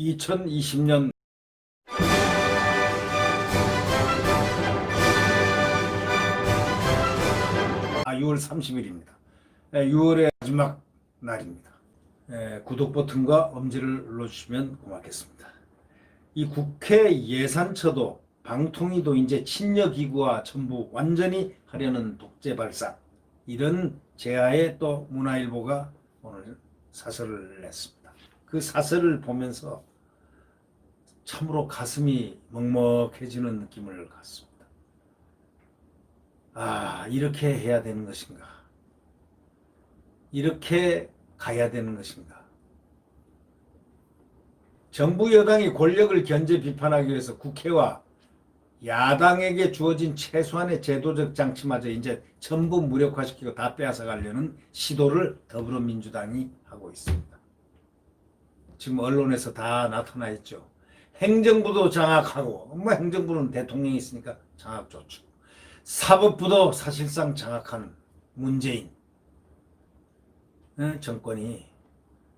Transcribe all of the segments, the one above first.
2020년 6월 30일입니다. 6월의 마지막 날입니다. 구독 버튼과 엄지를 눌러주시면 고맙겠습니다. 이 국회 예산처도 방통위도 이제 친여기구와 전부 완전히 하려는 독재 발상, 이런 제하에 또 문화일보가 오늘 사설을 냈습니다. 그 사설을 보면서 참으로 가슴이 먹먹해지는 느낌을 갖습니다. 이렇게 해야 되는 것인가? 이렇게 가야 되는 것인가? 정부 여당이 권력을 견제 비판하기 위해서 국회와 야당에게 주어진 최소한의 제도적 장치마저 이제 전부 무력화시키고 다 빼앗아 가려는 시도를 더불어민주당이 하고 있습니다. 지금 언론에서 다 나타나 있죠. 행정부도 장악하고, 행정부는 대통령이 있으니까 장악 좋죠. 사법부도 사실상 장악한 문재인 정권이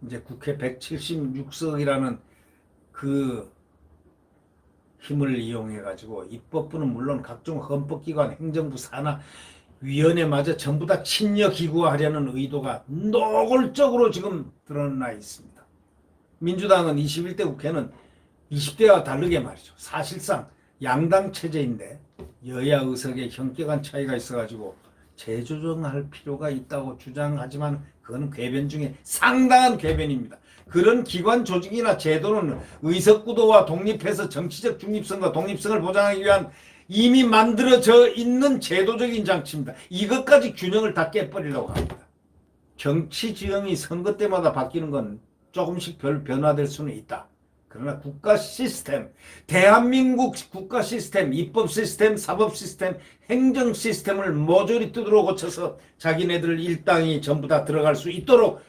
이제 국회 176석이라는 그 힘을 이용해 가지고 입법부는 물론 각종 헌법기관, 행정부 산하 위원회마저 전부 다 친여기구화하려는 의도가 노골적으로 지금 드러나 있습니다. 민주당은 21대 국회는 20대와 다르게 말이죠. 사실상 양당 체제인데 여야 의석의 현격한 차이가 있어가지고 재조정할 필요가 있다고 주장하지만 그건 궤변 중에 상당한 궤변입니다. 그런 기관 조직이나 제도는 의석구도와 독립해서 정치적 중립성과 독립성을 보장하기 위한 이미 만들어져 있는 제도적인 장치입니다. 이것까지 균형을 다 깨버리려고 합니다. 정치 지형이 선거 때마다 바뀌는 건 조금씩 변화될 수는 있다. 그러나 국가 시스템, 대한민국 국가 시스템, 입법 시스템, 사법 시스템, 행정 시스템을 모조리 뜯으러 고쳐서 자기네들 일당이 전부 다 들어갈 수 있도록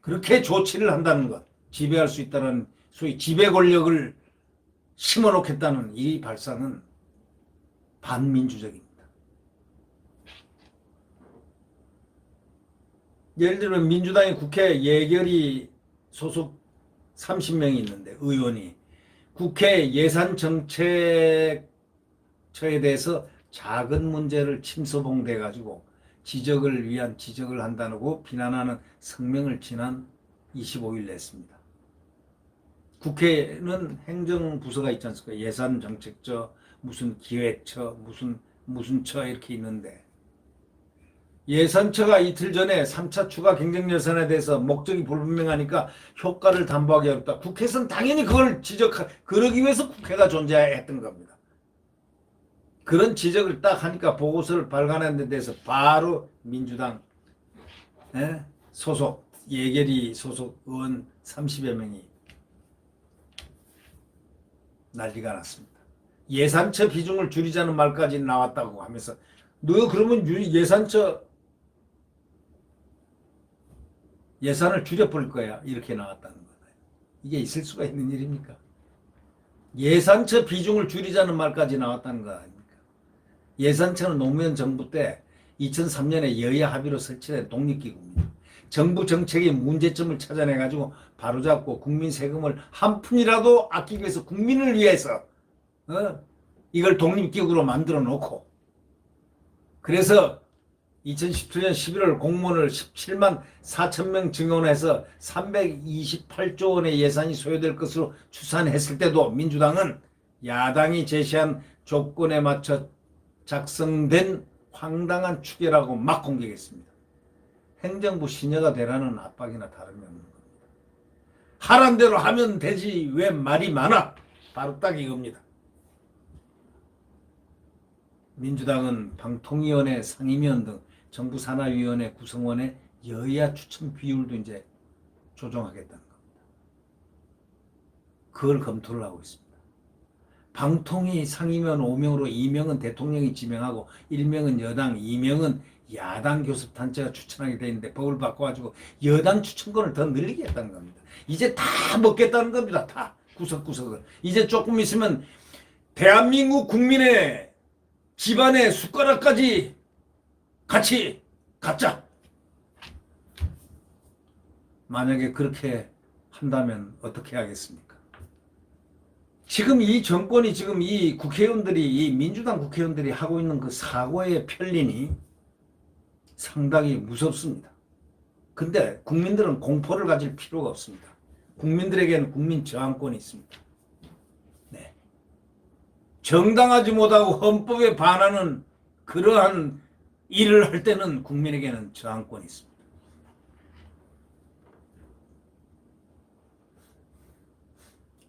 그렇게 조치를 한다는 것, 지배할 수 있다는 소위 지배 권력을 심어놓겠다는 이 발상은 반민주적입니다. 예를 들면 민주당이 국회 예결위 소속 30명이 있는데 의원이 국회 예산정책처에 대해서 작은 문제를 침소봉대 가지고 지적을 위한 지적을 한다고 비난하는 성명을 지난 25일 냈습니다. 국회는 행정부서가 있지 않습니까? 예산정책처, 무슨 기획처, 무슨 처 이렇게 있는데 예산처가 이틀 전에 3차 추가 경정예산에 대해서 목적이 불분명하니까 효과를 담보하기 어렵다. 국회에서는 당연히 그걸 그러기 위해서 국회가 존재했던 겁니다. 그런 지적을 딱 하니까 보고서를 발간하는 데 대해서 바로 민주당 소속, 예결위 소속 의원 30여 명이 난리가 났습니다. 예산처 비중을 줄이자는 말까지 나왔다고 하면서 너 그러면 예산을 줄여버릴 거야. 이렇게 나왔다는 거예요. 이게 있을 수가 있는 일입니까? 예산처 비중을 줄이자는 말까지 나왔다는 거 아닙니까? 예산처는 노무현 정부 때 2003년에 여야 합의로 설치된 독립기구입니다. 정부 정책의 문제점을 찾아내가지고 바로잡고 국민 세금을 한 푼이라도 아끼기 위해서 국민을 위해서 이걸 독립기구로 만들어 놓고 그래서 2017년 11월 공무원을 17만 4천 명 증원해서 328조 원의 예산이 소요될 것으로 추산했을 때도 민주당은 야당이 제시한 조건에 맞춰 작성된 황당한 추계라고 막 공격했습니다. 행정부 시녀가 되라는 압박이나 다름이 없는 겁니다. 하란 대로 하면 되지 왜 말이 많아? 바로 딱 이겁니다. 민주당은 방통위원회, 상임위원 등 정부 산하위원회 구성원의 여야 추천 비율도 이제 조정하겠다는 겁니다. 그걸 검토를 하고 있습니다. 방통위 상임위원 5명으로 2명은 대통령이 지명하고 1명은 여당, 2명은 야당 교섭단체가 추천하게 돼 있는데 법을 바꿔가지고 여당 추천권을 더 늘리겠다는 겁니다. 이제 다 먹겠다는 겁니다. 다 구석구석을. 이제 조금 있으면 대한민국 국민의 집안의 숟가락까지 같이 갖자. 만약에 그렇게 한다면 어떻게 하겠습니까? 지금 이 정권이 지금 이 국회의원들이 이 민주당 국회의원들이 하고 있는 그 사고의 편린이 상당히 무섭습니다. 근데 국민들은 공포를 가질 필요가 없습니다. 국민들에게는 국민 저항권이 있습니다. 네. 정당하지 못하고 헌법에 반하는 그러한 일을 할 때는 국민에게는 저항권이 있습니다.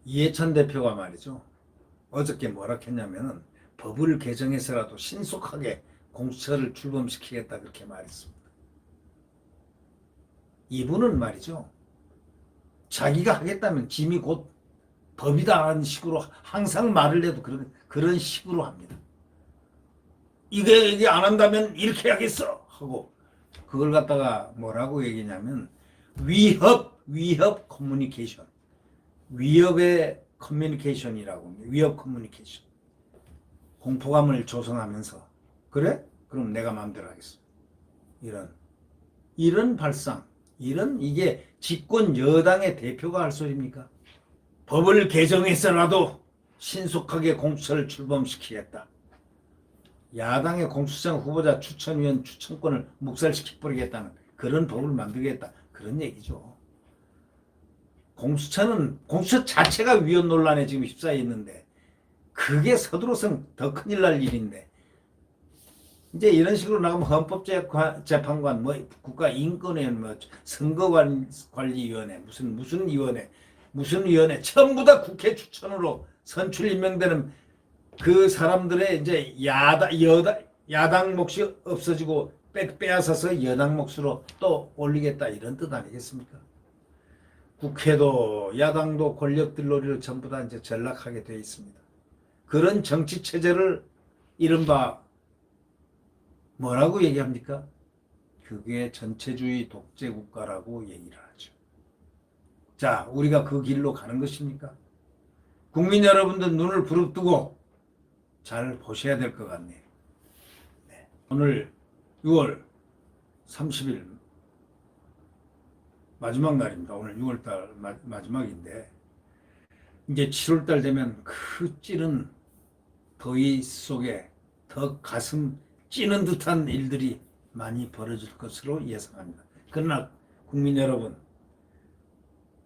이해찬 대표가 말이죠. 어저께 뭐라 했냐면은 법을 개정해서라도 신속하게 공수처를 출범시키겠다 그렇게 말했습니다. 이분은 말이죠. 자기가 하겠다면 짐이 곧 법이다 하는 식으로 항상 말을 해도 그런 식으로 합니다. 이게 안 한다면 이렇게 해야겠어 하고 그걸 갖다가 뭐라고 얘기냐면 위협 커뮤니케이션. 위협의 커뮤니케이션이라고 합니다. 위협 커뮤니케이션. 공포감을 조성하면서 그래? 그럼 내가 마음대로 하겠어. 이런 발상, 이게 집권 여당의 대표가 할 소리입니까? 법을 개정해서라도 신속하게 공수처를 출범시키겠다. 야당의 공수처장 후보자 추천위원 추천권을 묵살시켜버리겠다는 그런 법을 만들겠다. 그런 얘기죠. 공수처 자체가 위헌 논란에 지금 휩싸여 있는데 그게 서두르선 더 큰일 날 일인데 이제 이런 식으로 나가면 헌법재판관, 뭐 국가인권위원, 뭐 선거관리위원회, 무슨 위원회 전부 다 국회 추천으로 선출 임명되는 그 사람들의 이제 야당 몫이 없어지고 빼앗아서 여당 몫으로 또 올리겠다 이런 뜻 아니겠습니까? 국회도 야당도 권력들놀이를 전부 다 이제 전락하게 되어 있습니다. 그런 정치 체제를 이른바 뭐라고 얘기합니까? 그게 전체주의 독재 국가라고 얘기를 하죠. 자, 우리가 그 길로 가는 것입니까? 국민 여러분들 눈을 부릅뜨고 잘 보셔야 될 것 같네요. 네. 오늘 6월 30일 마지막 날입니다. 오늘 6월달 마지막인데 이제 7월달 되면 그 찌른 더위 속에 더 가슴 찌는 듯한 일들이 많이 벌어질 것으로 예상합니다. 그러나 국민 여러분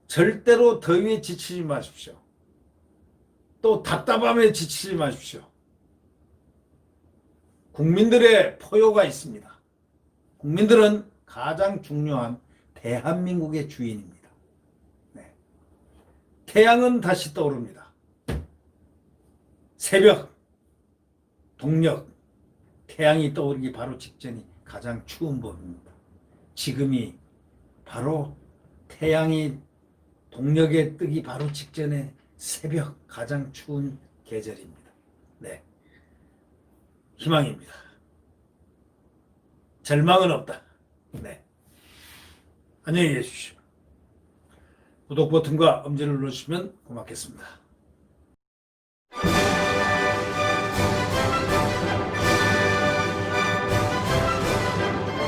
절대로 더위에 지치지 마십시오. 또 답답함에 지치지 마십시오. 국민들의 포효가 있습니다. 국민들은 가장 중요한 대한민국의 주인입니다. 네. 태양은 다시 떠오릅니다. 새벽, 동력, 태양이 떠오르기 바로 직전이 가장 추운 법입니다. 지금이 바로 태양이 동력에 뜨기 바로 직전에 새벽 가장 추운 계절입니다. 네. 희망입니다. 절망은 없다. 네. 안녕히 계십시오. 구독 버튼과 엄지를 눌러주시면 고맙겠습니다.